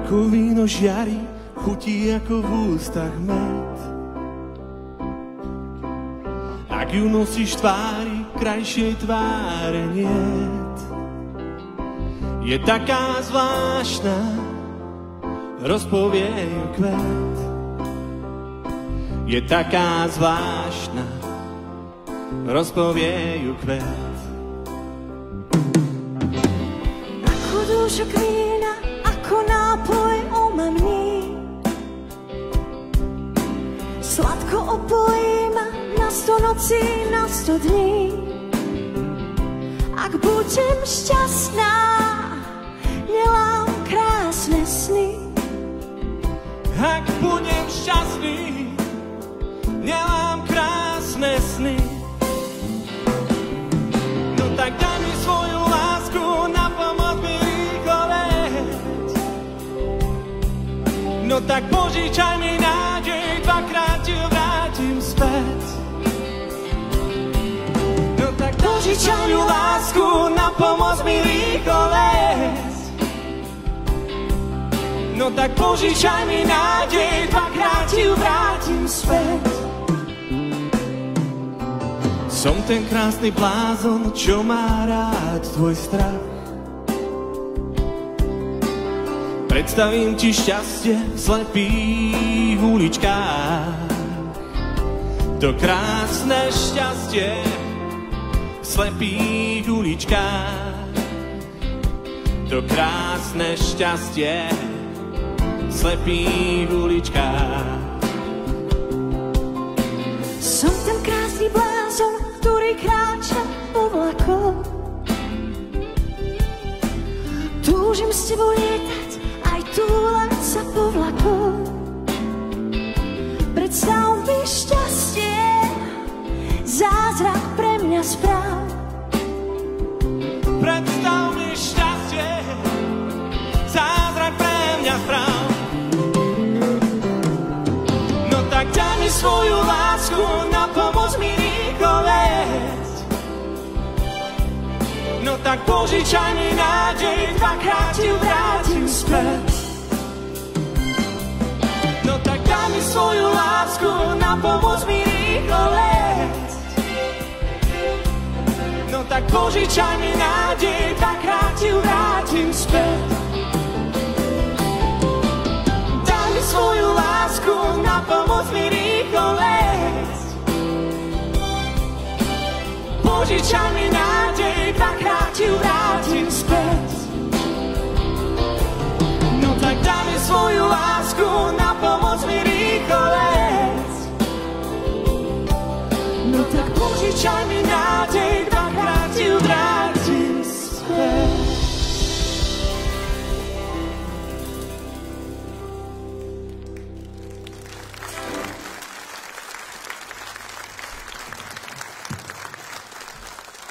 Ako víno žiari, chutí ako v ústach med. Ak ju nosíš tvári, krajšej tváre niet. Je taká zvláštna, rozpovie ju kvet. Je taká zvláštna, rozpovie ju kvet. Ako dúšok vína, ako nápoj omamný, sladko opojí ma na 100 nocí, na 100 dní. Ak budem šťastná, nelám krásne sny. Ak budem šťastný, nemám krásne sny. No tak daj mi svoju lásku, na pomoc mi rýchlo leť. No tak požičaj mi nádej, dvakrát ti vrátim späť. No tak požičaj mi lásku, na pomoc mi rýchlo leť. No tak požičaj mi nádej, dvakrát ti vrátim späť. Som ten krásny blázon, čo má rád tvoj strach. Predstavím ti šťastie v slepých uličkách. To krásne šťastie v slepých uličkách. To krásne šťastie v slepých uličkách. Som ten krásny blázon, ktorý kráča po vlakoch. Túžim s tebou lietať, aj túlať sa po vlakoch. Predstav mi šťastie, zázrak pre mňa správ. Predstav mi šťastie, zázrak pre mňa správ. No tak daj mi svoju lásku, na pomoc mi rýchlo leť. No tak požičaj mi nádej, dvakrát ti vrátim späť. No tak daj mi svoju lásku, na pomoc mi rýchlo leť. No tak požičaj mi nádej, dvakrát ti vrátim späť. Daj mi svoju lásku, na pomoc mi rýchlo leť. Požičaj mi nádej, dvakrát ti vrátim späť. No tak daj mi svoju lásku, na pomoc mi rýchlo leť. No tak požičaj mi nádej,